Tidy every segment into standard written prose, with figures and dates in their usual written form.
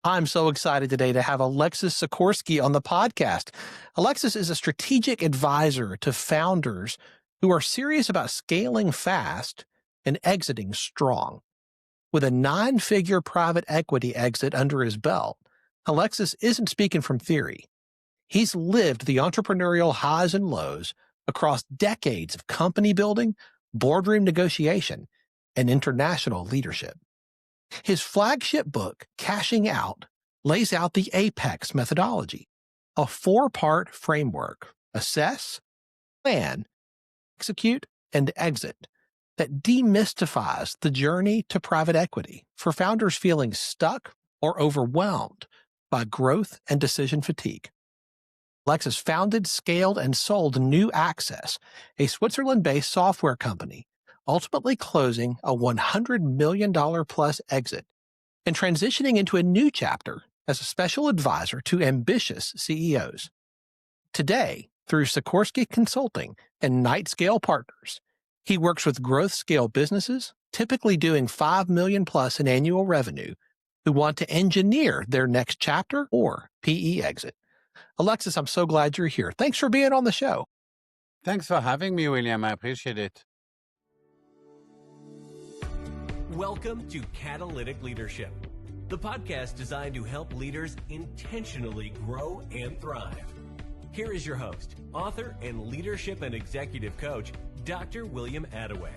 I'm so excited today to have Alexis Sikorsky on the podcast. Alexis is a strategic advisor to founders who are serious about scaling fast and exiting strong. With a 9-figure private equity exit under his belt, Alexis isn't speaking from theory. He's lived the entrepreneurial highs and lows across decades of company building, boardroom negotiation, and international leadership. His flagship book, Cashing Out, lays out the APEX methodology, a 4-part framework: assess, plan, execute, and exit, that demystifies the journey to private equity for founders feeling stuck or overwhelmed by growth and decision fatigue. Alexis founded, scaled, and sold New Access, a Switzerland-based software company, ultimately closing a $100 million plus exit and transitioning into a new chapter as a special advisor to ambitious CEOs. Today, through Sikorsky Consulting and Nightscale Partners, he works with growth scale businesses, typically doing $5 million plus in annual revenue, who want to engineer their next chapter or PE exit. Alexis, I'm so glad you're here. Thanks for being on the show. Thanks for having me, William. I appreciate it. Welcome to Catalytic Leadership, the podcast designed to help leaders intentionally grow and thrive. Here is your host, author, and leadership and executive coach, Dr. William Attaway.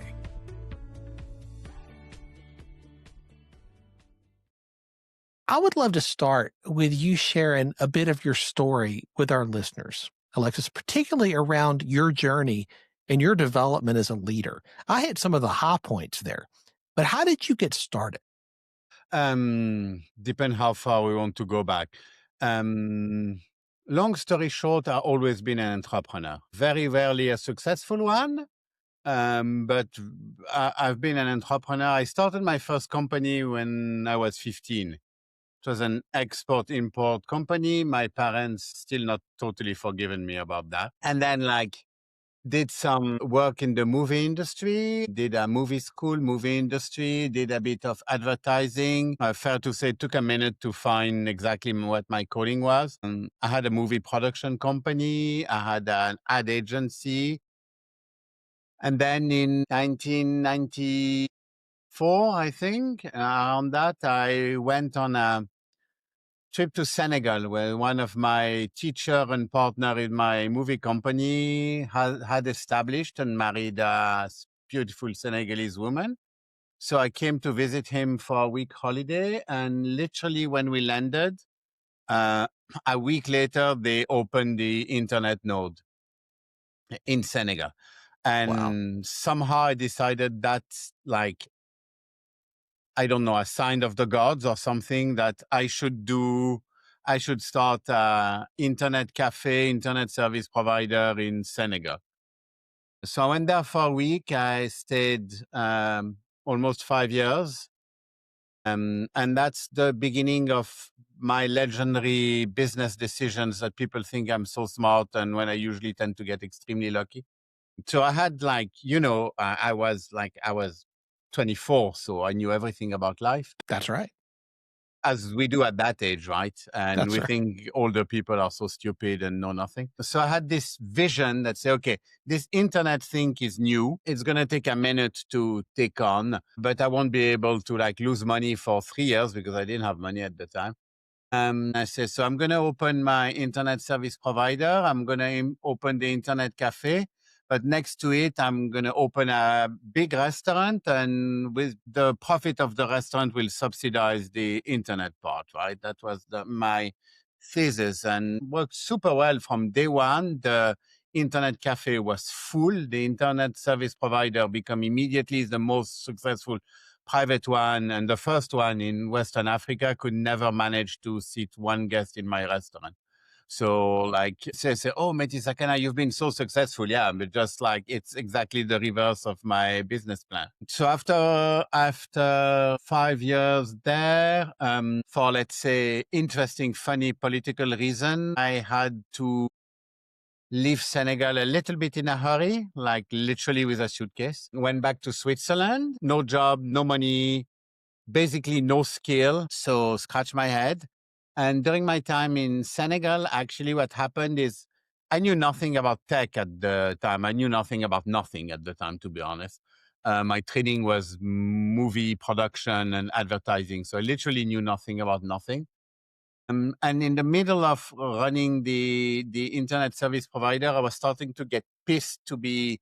I would love to start with you sharing a bit of your story with our listeners, Alexis, particularly around your journey and your development as a leader. I hit some of the high points there, but how did you get started? Depend how far we want to go back. Long story short, I've always been an entrepreneur. Very rarely a successful one, but I've been an entrepreneur. I started my first company when I was 15. It was an export-import company. My parents still not totally forgiven me about that. And then did some work in the movie industry, did a movie school, movie industry, did a bit of advertising. Fair to say, it took a minute to find exactly what my calling was. I had a movie production company. I had an ad agency. And then in 1994, I think, around that, I went on a trip to Senegal, where one of my teacher and partner in my movie company had established and married a beautiful Senegalese woman. So I came to visit him for a week holiday, and literally when we landed, a week later, they opened the internet node in Senegal. And somehow I decided that's I don't know, a sign of the gods or something that I should do. I should start an internet cafe, internet service provider in Senegal. So I went there for a week. I stayed almost 5 years. And that's the beginning of my legendary business decisions that people think I'm so smart, and when I usually tend to get extremely lucky. So I had I was 24, so I knew everything about life. That's right. As we do at that age, right? And That's we right. think older people are so stupid and know nothing. So I had this vision that say, okay, this internet thing is new. It's going to take a minute to take on, but I won't be able to lose money for 3 years because I didn't have money at the time. I said, so I'm going to open my internet service provider. I'm going to open the internet cafe. But next to it, I'm going to open a big restaurant, and with the profit of the restaurant will subsidize the internet part, right? That was my thesis, and worked super well from day one. The internet cafe was full. The internet service provider became immediately the most successful private one, and the first one in Western Africa. Could never manage to seat one guest in my restaurant. So say, oh, Meti Sakana, you've been so successful. Yeah, but just it's exactly the reverse of my business plan. So after 5 years there, for let's say interesting, funny political reason, I had to leave Senegal a little bit in a hurry, literally with a suitcase. Went back to Switzerland, no job, no money, basically no skill. So scratch my head. And during my time in Senegal, actually what happened is I knew nothing about tech at the time. I knew nothing about nothing at the time, to be honest. My training was movie production and advertising. So I literally knew nothing about nothing. And in the middle of running the internet service provider, I was starting to get pissed to be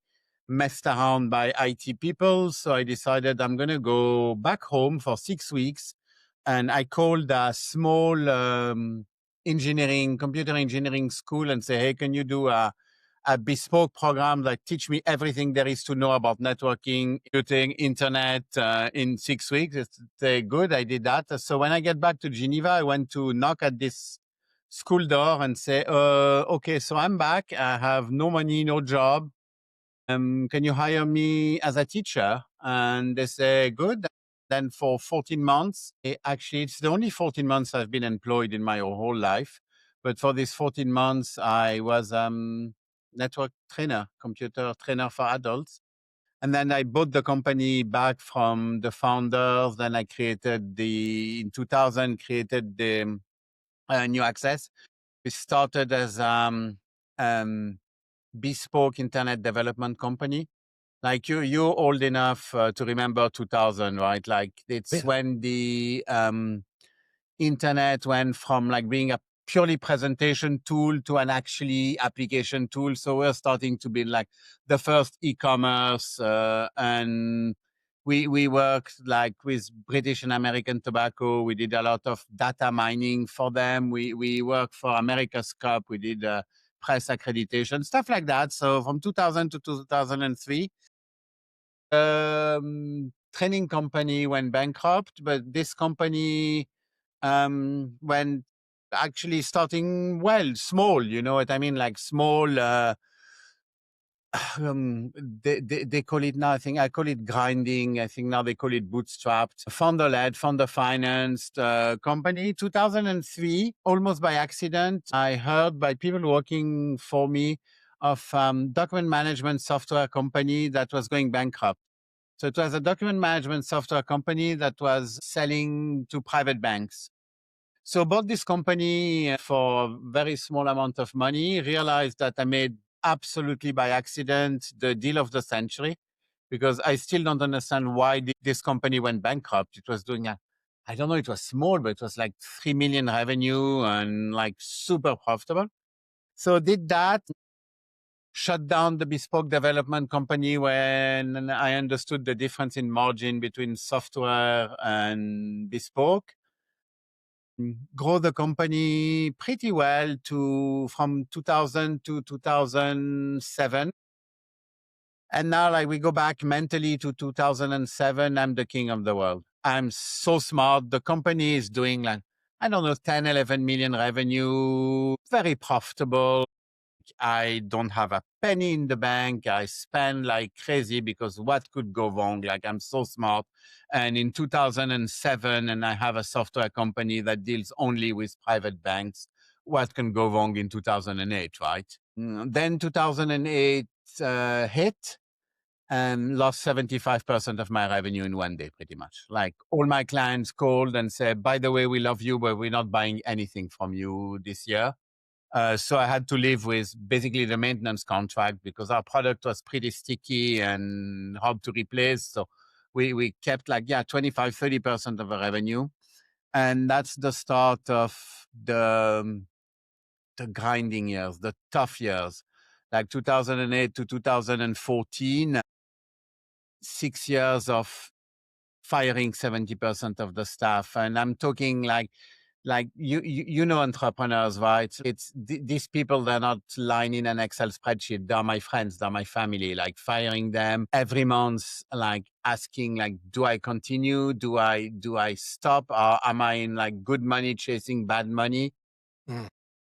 messed around by IT people. So I decided I'm going to go back home for 6 weeks. And I called a small computer engineering school and say, hey, can you do a bespoke program that teach me everything there is to know about networking, computing, internet in 6 weeks? It's good. I did that. So when I get back to Geneva, I went to knock at this school door and say, okay, so I'm back. I have no money, no job. Can you hire me as a teacher? And they say, good. Then for 14 months, actually, it's the only 14 months I've been employed in my whole life. But for these 14 months, I was network trainer, computer trainer for adults. And then I bought the company back from the founders. Then I in 2000, created the New Access. We started as bespoke internet development company. Like you're old enough to remember 2000, right? Like it's when the internet went from like being a purely presentation tool to an actually application tool. So we're starting to build like the first e-commerce, and we worked like with British and American Tobacco. We did a lot of data mining for them. We worked for America's Cup. We did press accreditation, stuff like that. So from 2000 to 2003, training company went bankrupt, but this company went actually starting well, small, you know what I mean? Like small, they call it now, I call it grinding. I think now they call it bootstrapped. Founder-led, founder-financed company. 2003, almost by accident, I heard by people working for me of document management software company that was going bankrupt. So it was a document management software company that was selling to private banks. So bought this company for a very small amount of money, realized that I made absolutely by accident the deal of the century, because I still don't understand why this company went bankrupt. It was doing I don't know, it was small, but it was like 3 million revenue and like super profitable. So did that, shut down the bespoke development company when I understood the difference in margin between software and bespoke. Grow the company pretty well from 2000 to 2007. And now like we go back mentally to 2007, I'm the king of the world. I'm so smart. The company is doing like, I don't know, 10, 11 million revenue, very profitable. I don't have a penny in the bank. I spend like crazy because what could go wrong? Like I'm so smart. And in 2007, and I have a software company that deals only with private banks. What can go wrong in 2008, right? Then 2008 hit and lost 75% of my revenue in one day, pretty much. Like all my clients called and said, by the way, we love you, but we're not buying anything from you this year. So I had to live with basically the maintenance contract because our product was pretty sticky and hard to replace. So we kept like, 25, 30% of the revenue. And that's the start of the grinding years, the tough years, like 2008 to 2014, 6 years of firing 70% of the staff. And I'm talking like you know entrepreneurs, right? It's these people, they're not lying in an Excel spreadsheet. They're my friends, they're my family. Like firing them every month, like asking, like, do I continue? Do I stop? Or am I in like good money chasing bad money?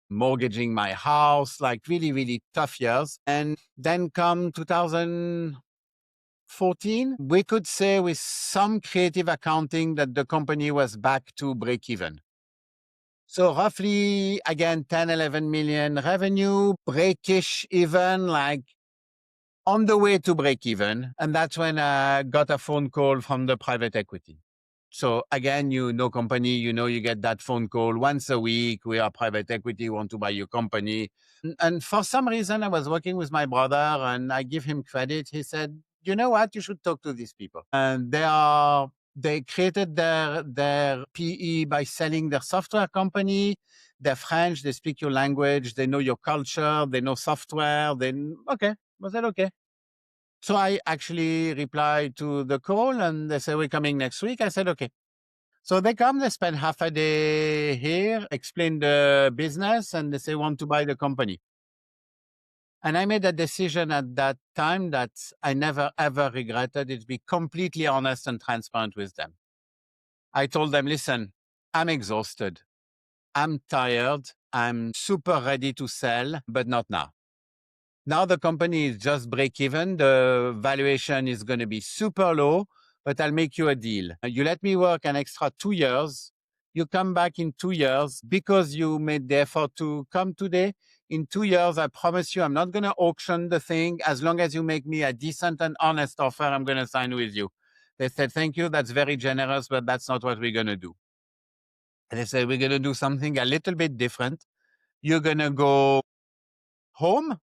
Mortgaging my house, like really, really tough years. And then come 2014, we could say with some creative accounting that the company was back to break even. So roughly, again, 10, 11 million revenue, breakish even, like on the way to break even. And that's when I got a phone call from the private equity. So again, company, you get that phone call once a week. We are private equity, want to buy your company. And for some reason, I was working with my brother and I give him credit. He said, you know what? You should talk to these people. And they created their PE by selling their software company. They're French. They speak your language. They know your culture. They know software. Okay. Was that okay? So I actually replied to the call and they said, we're coming next week. I said, okay. So they come, they spend half a day here, explain the business, and they say, want to buy the company. And I made a decision at that time that I never, ever regretted. It's be completely honest and transparent with them. I told them, listen, I'm exhausted. I'm tired. I'm super ready to sell, but not now. Now the company is just break even. The valuation is going to be super low, but I'll make you a deal. You let me work an extra 2 years. You come back in 2 years because you made the effort to come today. In 2 years, I promise you, I'm not going to auction the thing. As long as you make me a decent and honest offer, I'm going to sign with you. They said, thank you. That's very generous, but that's not what we're going to do. And they said, we're going to do something a little bit different. You're going to go home.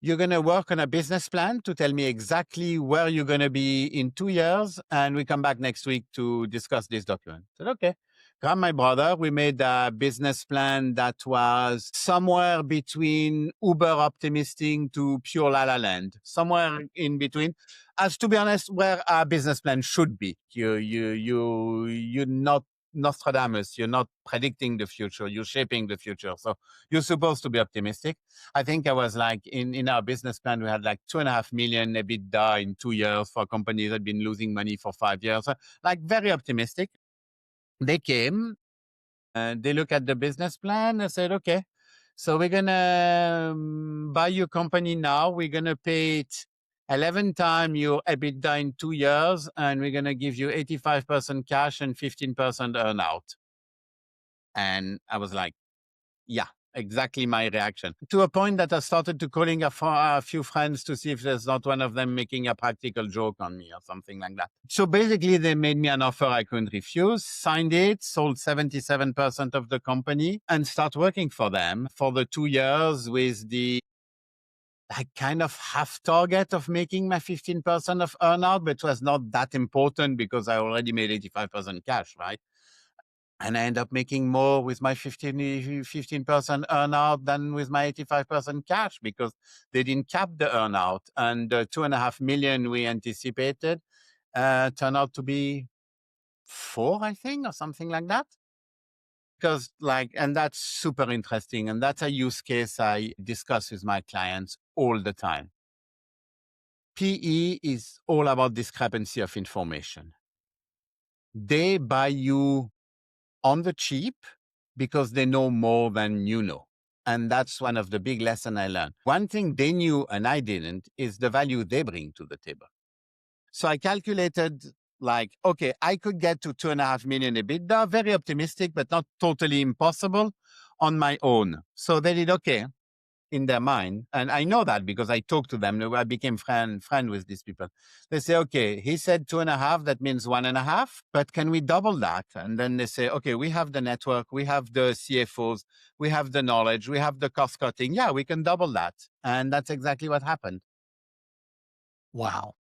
You're going to work on a business plan to tell me exactly where you're going to be in 2 years. And we come back next week to discuss this document. I said, okay. Grab my brother. We made a business plan that was somewhere between uber optimistic to pure la la land, somewhere in between. As to be honest, where our business plan should be. You're not Nostradamus. You're not predicting the future. You're shaping the future. So you're supposed to be optimistic. I think I was like in our business plan, we had like 2.5 million EBITDA in 2 years for companies that had been losing money for 5 years. Like very optimistic. They came and they look at the business plan and said, okay, so we're going to buy your company now. We're going to pay it 11 times your EBITDA in 2 years. And we're going to give you 85% cash and 15% earn out. And I was like, yeah, exactly my reaction. To a point that I started to calling a few friends to see if there's not one of them making a practical joke on me or something like that. So basically, they made me an offer I couldn't refuse, signed it, sold 77% of the company, and start working for them for the 2 years with the kind of half target of making my 15% of earnout, but it was not that important because I already made 85% cash, right? And I end up making more with my 15% earnout than with my 85% cash because they didn't cap the earnout. And the 2.5 million we anticipated turned out to be 4, I think, or something like that. Because and that's super interesting. And that's a use case I discuss with my clients all the time. PE is all about discrepancy of information. They buy you on the cheap because they know more than you know. And that's one of the big lessons I learned. One thing they knew and I didn't is the value they bring to the table. So I calculated okay, I could get to 2.5 million EBITDA, very optimistic, but not totally impossible on my own. So they did okay in their mind. And I know that because I talked to them. I became friend with these people. They say, okay, he said 2.5, that means 1.5, but can we double that? And then they say, okay, we have the network, we have the CFOs, we have the knowledge, we have the cost cutting. Yeah, we can double that. And that's exactly what happened. Wow.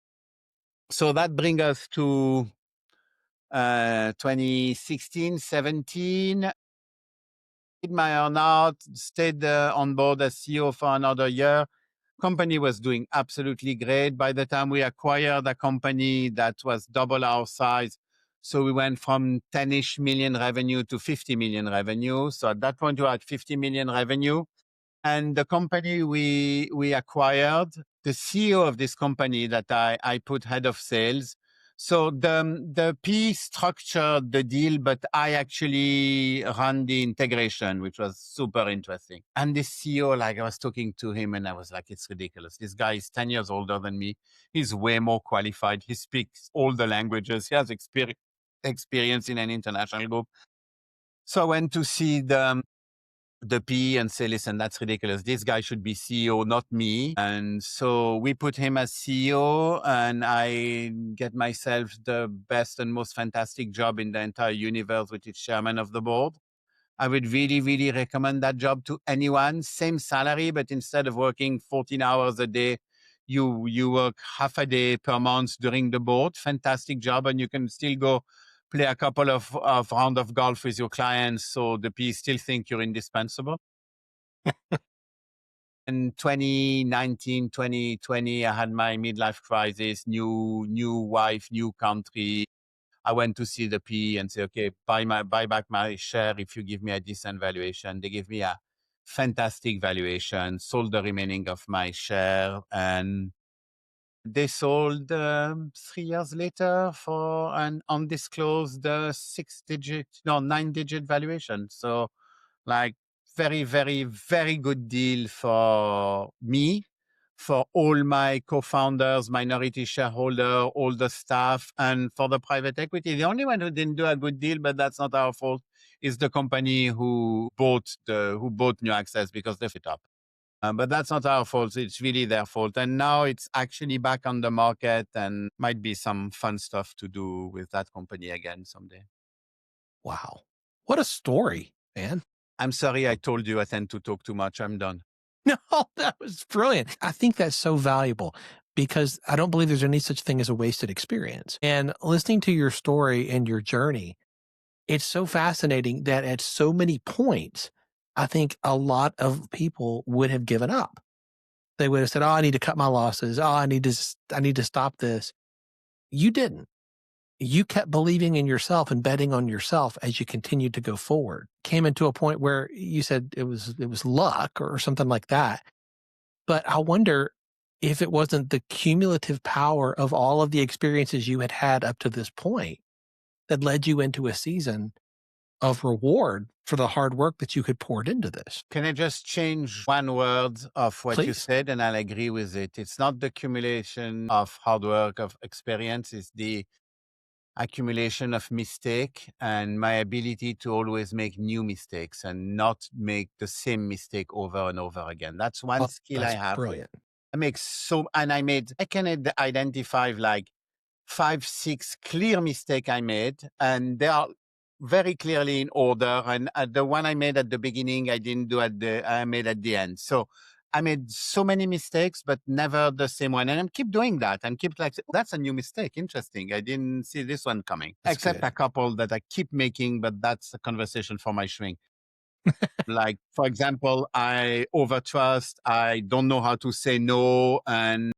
So that brings us to 2016, 17. Did my earnout, stayed on board as CEO for another year. Company was doing absolutely great. By the time we acquired a company that was double our size, so we went from 10-ish million revenue to 50 million revenue. So at that point, we had 50 million revenue. And the company we acquired, the CEO of this company that I put head of sales. So the P structured the deal, but I actually ran the integration, which was super interesting. And the CEO, I was talking to him and I was like, it's ridiculous. This guy is 10 years older than me. He's way more qualified. He speaks all the languages. He has experience in an international group. So I went to see the PE and say, listen, that's ridiculous. This guy should be CEO, not me. And so we put him as CEO, and I get myself the best and most fantastic job in the entire universe, which is chairman of the board. I would really, really recommend that job to anyone. Same salary, but instead of working 14 hours a day, you work half a day per month during the board. Fantastic job. And you can still go play a couple of round of golf with your clients. So the P still think you're indispensable. In 2019, 2020, I had my midlife crisis, new wife, new country. I went to see the PE and say, okay, buy back my share if you give me a decent valuation. They gave me a fantastic valuation, sold the remaining of my share, and they sold 3 years later for an undisclosed 9-digit valuation. So like very, very, very good deal for me, for all my co-founders, minority shareholder, all the staff, and for the private equity. The only one who didn't do a good deal, but that's not our fault, is the company who bought New Access because they fit up. But that's not our fault. It's really their fault. And now it's actually back on the market, and might be some fun stuff to do with that company again someday. Wow. What a story, man. I'm sorry I told you I tend to talk too much. I'm done. No, that was brilliant. I think that's so valuable because I don't believe there's any such thing as a wasted experience. And listening to your story and your journey, it's so fascinating that at so many points, I think a lot of people would have given up. They would have said, oh, I need to cut my losses. Oh, I need to stop this. You didn't. You kept believing in yourself and betting on yourself as you continued to go forward. Came into a point where you said it was luck or something like that. But I wonder if it wasn't the cumulative power of all of the experiences you had up to this point that led you into a season of reward for the hard work that you had poured into this. Can I just change one word of what you Please. said, and I'll agree with it? It's not the accumulation of hard work, of experience. It's the accumulation of mistake and my ability to always make new mistakes and not make the same mistake over and over again. That's one skill I have. Brilliant. I can identify like 5, 6 clear mistakes I made, and they are very clearly in order. And the one I made at the beginning, I didn't do I made at the end. So I made so many mistakes, but never the same one. And I keep doing that. And keep like, that's a new mistake. Interesting. I didn't see this one coming. That's Except good. a couple that I keep making, but that's a conversation for my shrink. Like, for example, I overtrust. I don't know how to say no. And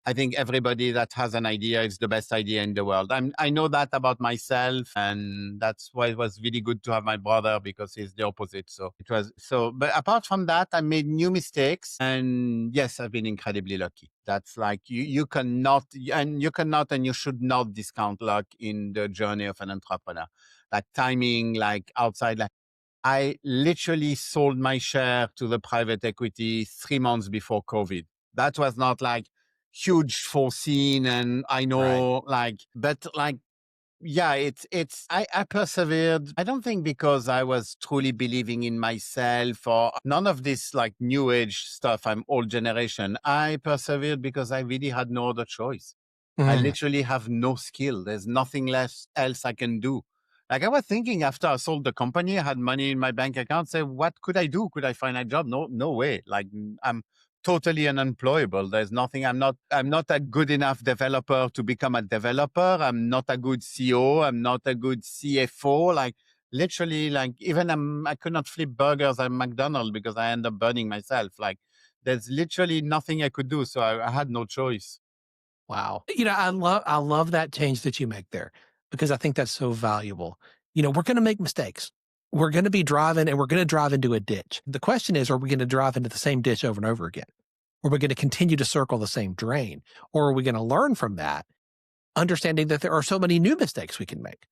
I think everybody that has an idea is the best idea in the world. I know that about myself, and that's why it was really good to have my brother, because he's the opposite. But apart from that, I made new mistakes, and yes, I've been incredibly lucky. That's like, you cannot and you should not discount luck in the journey of an entrepreneur. Like timing, like outside, like I literally sold my share to the private equity 3 months before COVID. That was not like huge foreseen, and I know I persevered. I don't think because I was truly believing in myself or none of this like new age stuff. I'm old generation. I persevered because I really had no other choice. I literally have no skill. There's nothing else I can do. Like I was thinking after I sold the company, I had money in my bank account, say, what could I do? Could I find a job? No way. Like I'm totally unemployable. There's nothing. I'm not a good enough developer to become a developer. I'm not a good CEO. I'm not a good CFO. Like literally, like even I could not flip burgers at McDonald's because I end up burning myself. Like there's literally nothing I could do. So I had no choice. Wow. I love that change that you make there, because I think that's so valuable. We're going to make mistakes. We're going to be driving and we're going to drive into a ditch. The question is, are we going to drive into the same ditch over and over again? Or are we going to continue to circle the same drain? Or are we going to learn from that, understanding that there are so many new mistakes we can make,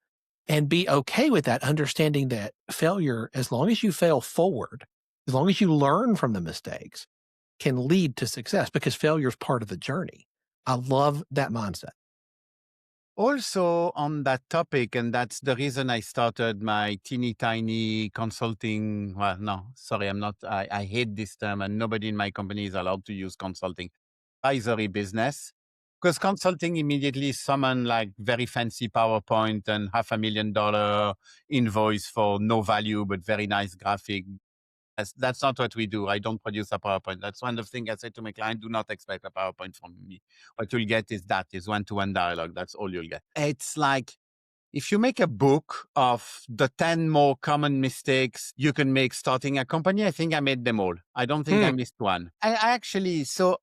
and be okay with that, understanding that failure, as long as you fail forward, as long as you learn from the mistakes, can lead to success, because failure is part of the journey. I love that mindset. Also on that topic, and that's the reason I started my teeny tiny consulting. Well, no, sorry, I'm not. I hate this term, and nobody in my company is allowed to use consulting. Advisory business, because consulting immediately summon like very fancy PowerPoint and $500,000 invoice for no value but very nice graphic. That's not what we do. I don't produce a PowerPoint. That's one of the things I say to my client, do not expect a PowerPoint from me. What you'll get is one-to-one dialogue. That's all you'll get. It's like, if you make a book of the 10 more common mistakes you can make starting a company, I think I made them all. I don't think I missed one. I actually, so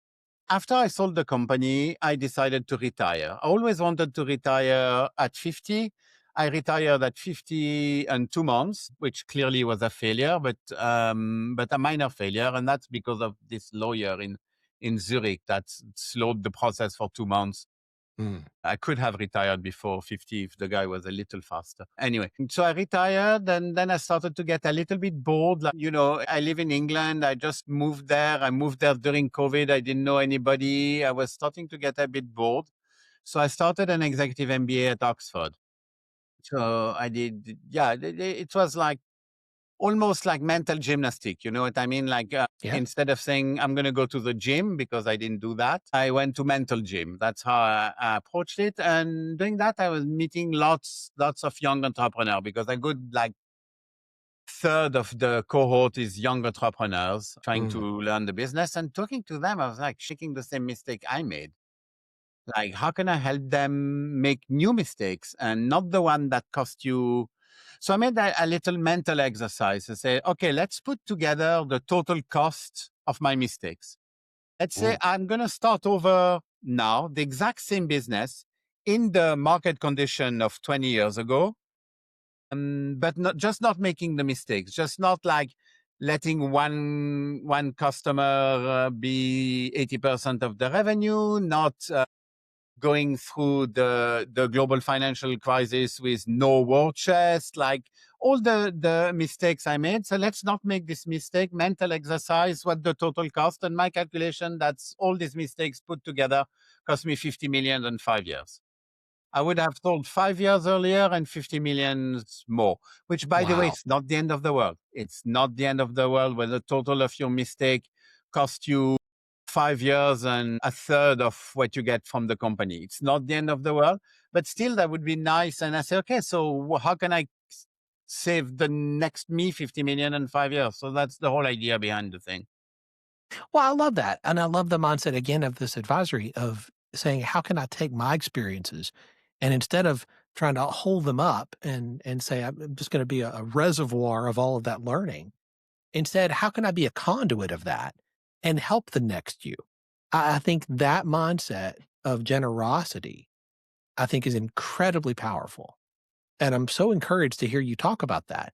after I sold the company, I decided to retire. I always wanted to retire at 50. I retired at 50 and 2 months, which clearly was a failure, but a minor failure. And that's because of this lawyer in Zurich that slowed the process for 2 months. I could have retired before 50 if the guy was a little faster. Anyway, so I retired and then I started to get a little bit bored. Like, I live in England. I just moved there. I moved there during COVID. I didn't know anybody. I was starting to get a bit bored. So I started an executive MBA at Oxford. So I did, yeah, it was like almost like mental gymnastic. You know what I mean? Like instead of saying I'm going to go to the gym, because I didn't do that, I went to mental gym. That's how I approached it. And doing that, I was meeting lots of young entrepreneurs, because a good like third of the cohort is young entrepreneurs trying to learn the business. And talking to them, I was like shaking the same mistake I made. Like, how can I help them make new mistakes and not the one that cost you? So I made a little mental exercise to say, okay, let's put together the total cost of my mistakes. Let's say I'm going to start over now, the exact same business in the market condition of 20 years ago, but not making the mistakes, just not like letting one customer be 80% of the revenue, not going through the global financial crisis with no war chest, like all the mistakes I made. So let's not make this mistake. Mental exercise, what the total cost, and my calculation, that's all these mistakes put together cost me 50 million in 5 years. I would have sold 5 years earlier and 50 million more, which by the way, it's not the end of the world. It's not the end of the world when the total of your mistake cost you 5 years and a third of what you get from the company. It's not the end of the world, but still that would be nice. And I say, okay, so how can I save the next me 50 million in 5 years? So that's the whole idea behind the thing. Well, I love that. And I love the mindset again of this advisory of saying, how can I take my experiences and instead of trying to hold them up and say, I'm just going to be a reservoir of all of that learning, instead, how can I be a conduit of that and help the next you? I think that mindset of generosity, I think, is incredibly powerful. And I'm so encouraged to hear you talk about that.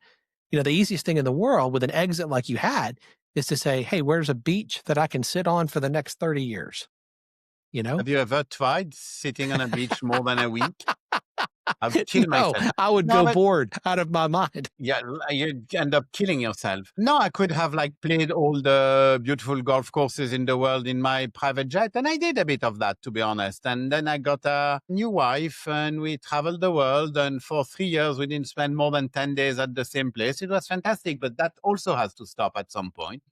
The easiest thing in the world with an exit like you had is to say, hey, where's a beach that I can sit on for the next 30 years? Have you ever tried sitting on a beach more than a week? I've killed myself. I would go bored out of my mind. Yeah, you end up killing yourself. No, I could have like played all the beautiful golf courses in the world in my private jet. And I did a bit of that, to be honest. And then I got a new wife and we traveled the world. And for 3 years, we didn't spend more than 10 days at the same place. It was fantastic, but that also has to stop at some point.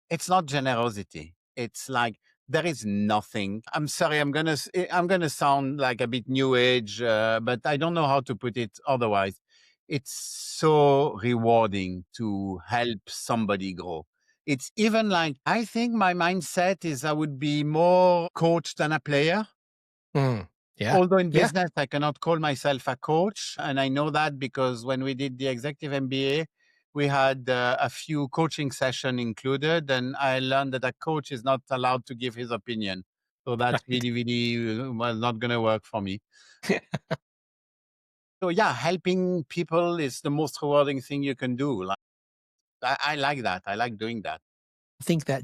It's not generosity. It's like, there is nothing. I'm sorry, I'm gonna sound like a bit new age, but I don't know how to put it otherwise. It's so rewarding to help somebody grow. It's even like, I think my mindset is I would be more coach than a player. Yeah. Although in business, I cannot call myself a coach. And I know that because when we did the executive MBA, we had a few coaching sessions included, and I learned that a coach is not allowed to give his opinion. So that's really not going to work for me. So yeah, helping people is the most rewarding thing you can do. Like, I like that. I like doing that. I think that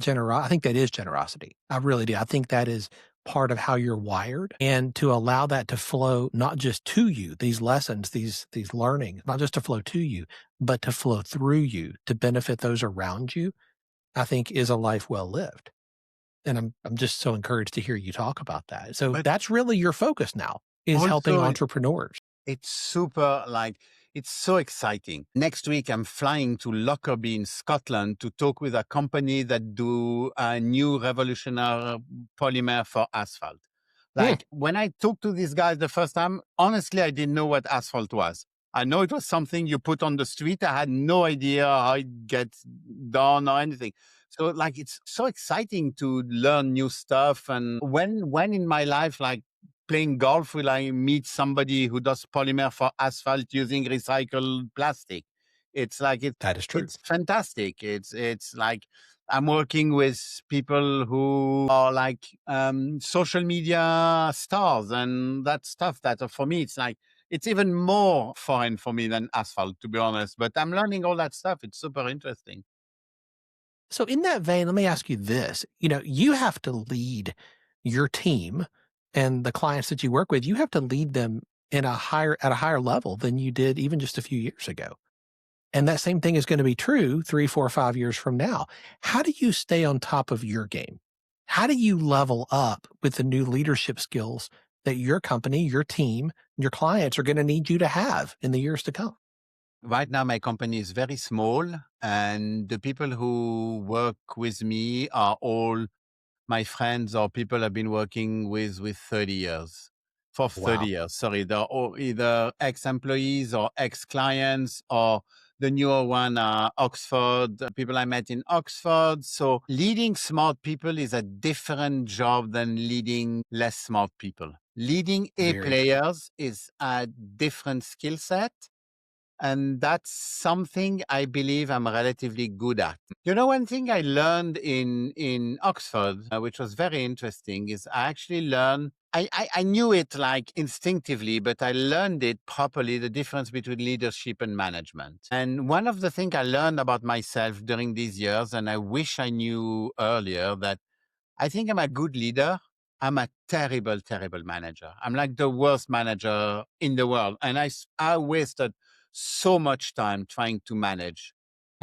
is generosity. I really do. I think that is part of how you're wired, and to allow that to flow not just to you, these lessons, these learnings, not just to flow to you, but to flow through you to benefit those around you, I think is a life well lived. And I'm just so encouraged to hear you talk about that. So that's really your focus now. is helping Also, entrepreneurs. it's super it's so exciting. Next week, I'm flying to Lockerbie in Scotland to talk with a company that do a new revolutionary polymer for asphalt. Hmm, Like when I talked to these guys the first time, honestly, I didn't know what asphalt was. I know it was something you put on the street. I had no idea how it gets done or anything. So like, it's so exciting to learn new stuff. And when in my life, like playing golf, will I meet somebody who does polymer for asphalt using recycled plastic? It's like that is true. it's fantastic. It's like I'm working with people who are like social media stars and that stuff. That for me, it's like it's even more foreign for me than asphalt, to be honest. But I'm learning all that stuff. It's super interesting. So in that vein, let me ask you this. You have to lead your team and the clients that you work with, you have to lead them at a higher level than you did even just a few years ago. And that same thing is going to be true 3, 4, 5 years from now. How do you stay on top of your game? How do you level up with the new leadership skills that your company, your team, your clients are going to need you to have in the years to come? Right now, my company is very small, and the people who work with me are all my friends or people I've been working with 30 years. For 30 Wow. years, sorry. They're all either ex-employees or ex-clients, or the newer one are Oxford, people I met in Oxford. So leading smart people is a different job than leading less smart people. Leading A Very true. players is a different skill set. And that's something I believe I'm relatively good at. One thing I learned in Oxford, which was very interesting, is I actually learned. I knew it like instinctively, but I learned it properly, the difference between leadership and management. And one of the things I learned about myself during these years, and I wish I knew earlier, that I think I'm a good leader. I'm a terrible, terrible manager. I'm like the worst manager in the world. And I wasted so much time trying to manage.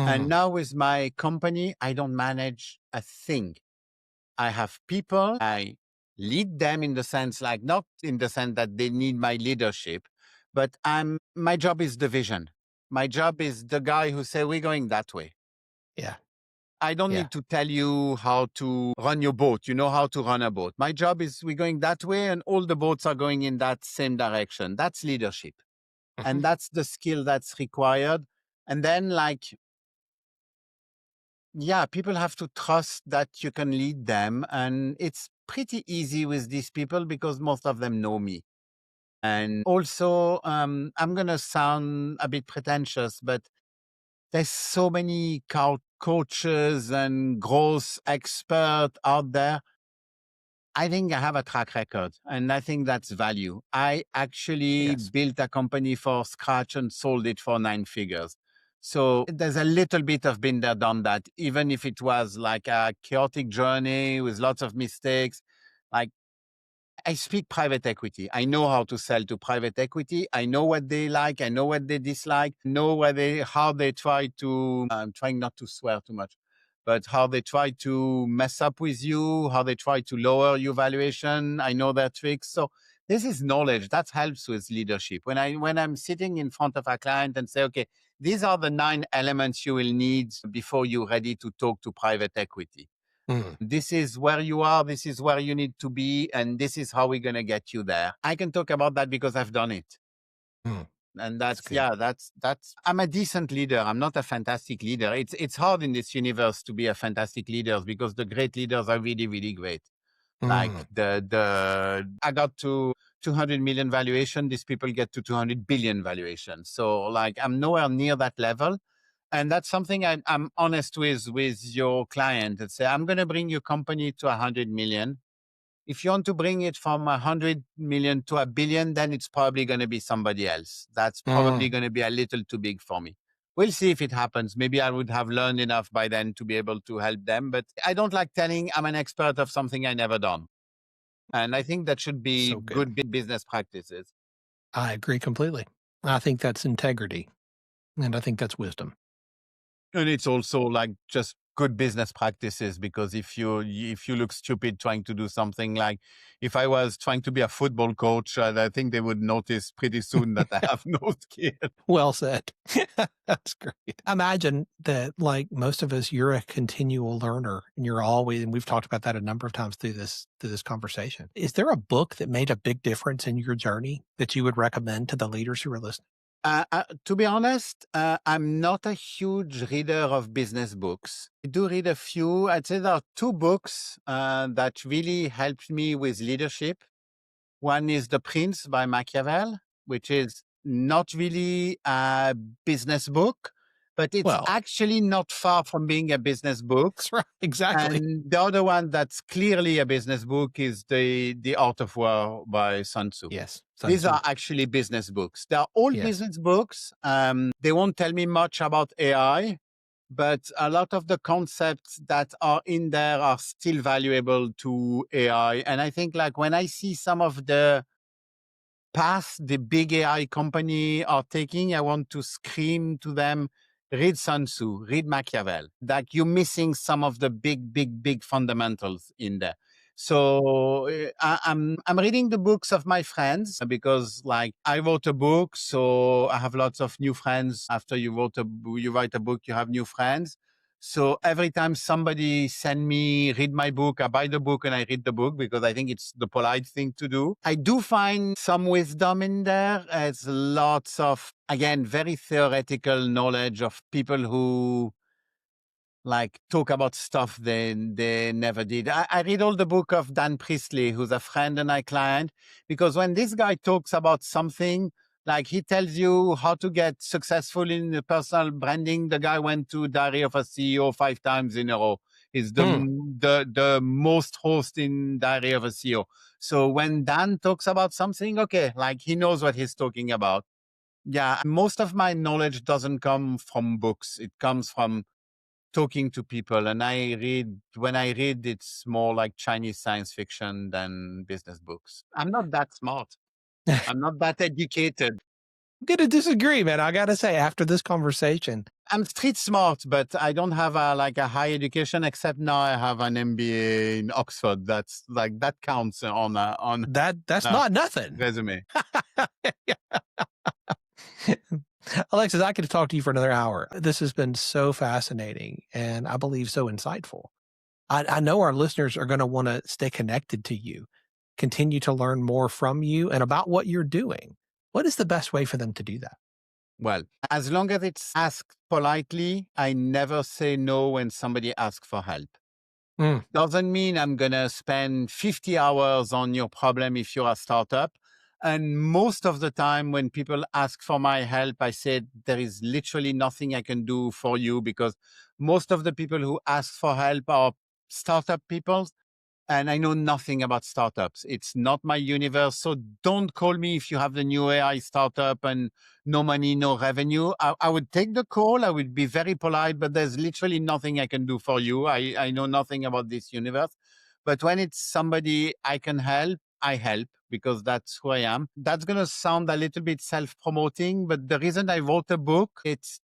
And Mhm. now with my company, I don't manage a thing. I have people, I lead them in the sense, like not in the sense that they need my leadership, but my job is the vision. My job is the guy who say, we're going that way. Yeah. I don't Yeah. need to tell you how to run your boat. You know how to run a boat. My job is we're going that way and all the boats are going in that same direction. That's leadership. Mhm. And that's the skill that's required. And then yeah, people have to trust that you can lead them. And it's pretty easy with these people because most of them know me. And also, I'm going to sound a bit pretentious, but there's so many coaches and growth experts out there. I think I have a track record and I think that's value. I actually Yes. built a company for scratch and sold it for 9 figures. So there's a little bit of been there, done that, even if it was like a chaotic journey with lots of mistakes. Like I speak private equity. I know how to sell to private equity. I know what they like. I know what they dislike. Know how they try to. I'm trying not to swear too much, but how they try to mess up with you. How they try to lower your valuation. I know their tricks. So this is knowledge that helps with leadership. When I'm sitting in front of a client and say, okay, these are the 9 elements you will need before you're ready to talk to private equity. Mm, This is where you are. This is where you need to be. And this is how we're going to get you there. I can talk about that because I've done it. mm. And That's good. I'm a decent leader. I'm not a fantastic leader. It's hard in this universe to be a fantastic leader because the great leaders are really, really great. Like Mm, I got to 200 million valuation. These people get to 200 billion valuation. So like, I'm nowhere near that level. And that's something I'm honest with your client and say, I'm going to bring your company to 100 million. If you want to bring it from 100 million to a billion, then it's probably going to be somebody else. That's probably mm. going to be a little too big for me. We'll see if it happens. Maybe I would have learned enough by then to be able to help them. But I don't like telling I'm an expert of something I never done. And I think that should be So good. good business practices. I agree completely. I think that's integrity, and I think that's wisdom. And it's also like just good business practices, because if you look stupid trying to do something, like if I was trying to be a football coach, I think they would notice pretty soon that I have no skill. Well said. That's great. Imagine that, like most of us, you're a continual learner and you're always, and we've talked about that a number of times through this conversation. Is there a book that made a big difference in your journey that you would recommend to the leaders who are listening? To be honest, I'm not a huge reader of business books. I do read a few. I'd say there are two books that really helped me with leadership. One is The Prince by Machiavelli, which is not really a business book, but it's Well, actually not far from being a business book. that's right. Exactly. And the other one that's clearly a business book is The Art of War by Sun Tzu. Yes. These are actually business books. They're all Yes. business books. They won't tell me much about AI, but a lot of the concepts that are in there are still valuable to AI. And I think, like, when I see some of the path the big AI company are taking, I want to scream to them, read Sun Tzu, read Machiavelli. Like, you're missing some of the big fundamentals in there. So I'm reading the books of my friends, because, like, I wrote a book, so I have lots of new friends. After you write a book, you have new friends. So every time somebody send me read my book, I buy the book and I read the book, because I think it's the polite thing to do. I do find some wisdom in there. It's lots of, again, very theoretical knowledge of people who, like, talk about stuff they never did. I read all the book of Dan Priestley, who's a friend and a client, because when this guy talks about something, like, he tells you how to get successful in the personal branding. The guy went to Diary of a CEO 5 times in a row. He's the most host in Diary of a CEO. So when Dan talks about something, okay, like, he knows what he's talking about. Yeah, most of my knowledge doesn't come from books. It comes from talking to people. And when I read, it's more like Chinese science fiction than business books. I'm not that smart. I'm not that educated. I'm going to disagree, man. I got to say, after this conversation, I'm street smart, but I don't have a high education, except now I have an MBA in Oxford. That's like, that counts on that's not nothing. resume. Alexis, I could talk to you for another hour. This has been so fascinating and I believe so insightful. I know our listeners are going to want to stay connected to you, continue to learn more from you and about what you're doing. What is the best way for them to do that? Well, as long as it's asked politely, I never say no when somebody asks for help. Doesn't mean I'm going to spend 50 hours on your problem if you're a startup. And most of the time when people ask for my help, I said, there is literally nothing I can do for you, because most of the people who ask for help are startup people. And I know nothing about startups. It's not my universe. So don't call me if you have the new AI startup and no money, no revenue. I would take the call. I would be very polite, but there's literally nothing I can do for you. I know nothing about this universe. But when it's somebody I can help, I help, because that's who I am. That's going to sound a little bit self-promoting, but the reason I wrote a book, it's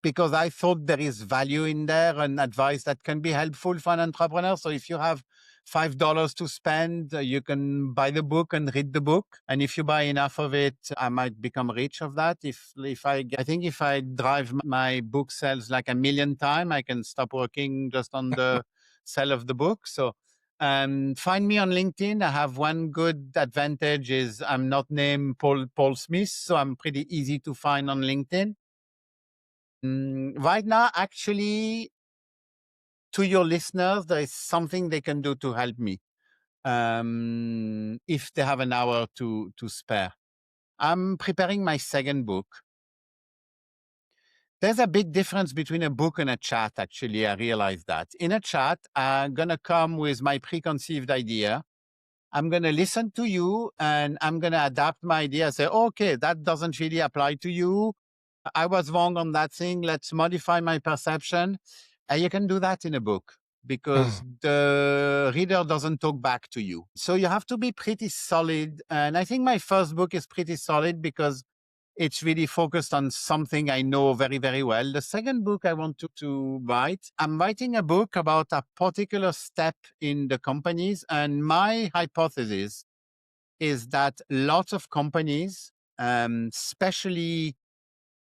because I thought there is value in there and advice that can be helpful for an entrepreneur. So if you have $5 to spend, you can buy the book and read the book. And if you buy enough of it, I might become rich of that. I think if I drive my book sales like 1 million times, I can stop working just on the sale of the book. So find me on LinkedIn. I have one good advantage is I'm not named Paul Smith, so I'm pretty easy to find on LinkedIn. Right now, actually, to your listeners, there is something they can do to help me. If they have an hour to spare. I'm preparing my second book. There's a big difference between a book and a chat, actually. I realized that. In a chat, I'm going to come with my preconceived idea. I'm going to listen to you and I'm going to adapt my idea. Say, okay, that doesn't really apply to you. I was wrong on that thing. Let's modify my perception. You can do that in a book, because the reader doesn't talk back to you. So you have to be pretty solid. And I think my first book is pretty solid because It's really focused on something I know very, very well. The second book I want to write, I'm writing a book about a particular step in the companies. And my hypothesis is that lots of companies, especially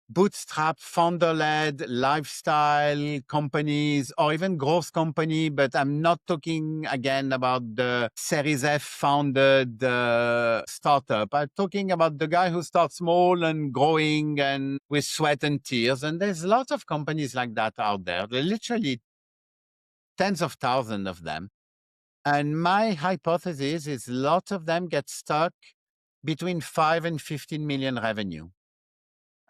bootstrap, founder-led lifestyle companies or even growth company, but I'm not talking again about the Series F founded startup. I'm talking about the guy who starts small and growing and with sweat and tears. And there's lots of companies like that out there. There are literally tens of thousands of them. And my hypothesis is lots of them get stuck between 5 and 15 million revenue.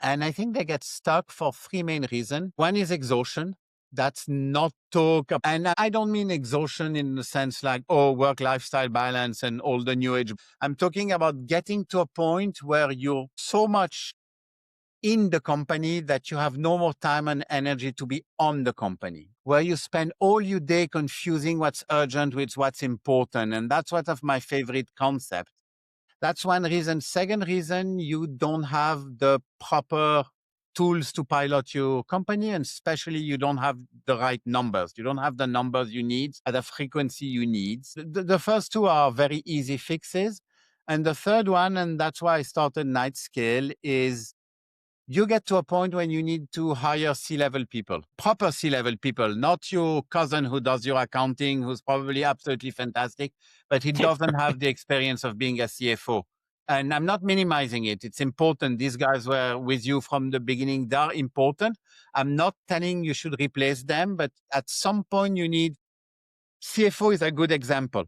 And I think they get stuck for three main reasons. One is exhaustion. That's not talk. And I don't mean exhaustion in the sense like, oh, work lifestyle balance and all the new age. I'm talking about getting to a point where you're so much in the company that you have no more time and energy to be on the company, where you spend all your day confusing what's urgent with what's important. And that's one of my favorite concepts. That's one reason. Second reason, you don't have the proper tools to pilot your company, and especially you don't have the right numbers. You don't have the numbers you need at the frequency you need. The first two are very easy fixes. And the third one, and that's why I started Night Scale, is you get to a point when you need to hire C-level people, proper C-level people, not your cousin who does your accounting, who's probably absolutely fantastic, but he doesn't have the experience of being a CFO. And I'm not minimizing it. It's important. These guys were with you from the beginning. They're important. I'm not telling you should replace them, but at some point you need, CFO is a good example.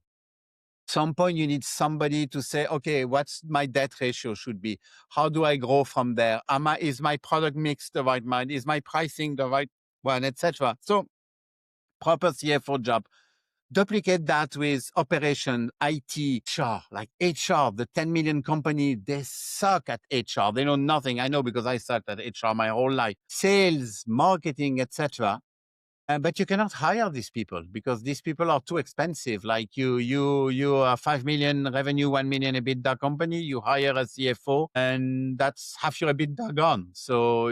Some point you need somebody to say, okay, what's my debt ratio should be? How do I grow from there? Is my product mix the right one? Is my pricing the right one, etc.? So proper CFO job. Duplicate that with operation, IT, HR, like HR, the 10 million company, they suck at HR. They know nothing. I know because I sucked at HR my whole life. Sales, marketing, etc. But you cannot hire these people because these people are too expensive. Like you are 5 million revenue, 1 million EBITDA company. You hire a CFO, and that's half your EBITDA gone. So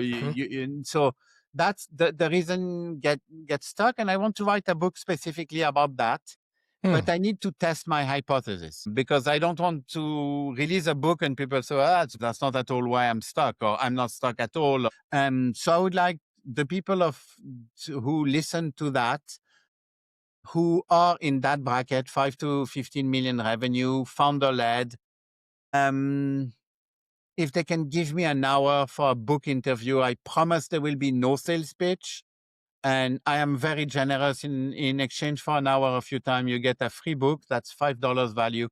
so that's the reason get stuck. And I want to write a book specifically about that. But I need to test my hypothesis because I don't want to release a book and people say, that's not at all why I'm stuck, or I'm not stuck at all. So I would like the people who listen to that, who are in that bracket, 5 to 15 million revenue, founder-led, if they can give me an hour for a book interview, I promise there will be no sales pitch. And I am very generous in exchange for an hour of your time. You get a free book. That's $5 value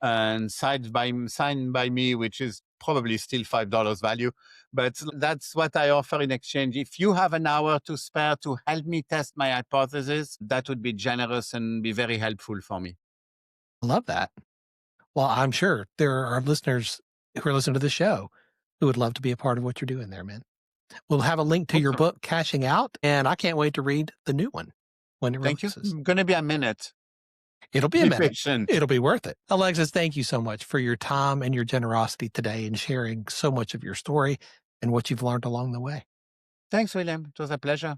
and signed by me, which is probably still $5 value. But that's what I offer in exchange. If you have an hour to spare to help me test my hypothesis, that would be generous and be very helpful for me. I love that. Well, I'm sure there are listeners who are listening to the show who would love to be a part of what you're doing there, man. We'll have a link to your book, Cashing Out, and I can't wait to read the new one when it releases. Thank you. It's going to be a minute. It'll be a minute. Patient. It'll be worth it. Alexis, thank you so much for your time and your generosity today and sharing so much of your story and what you've learned along the way. Thanks, William. It was a pleasure.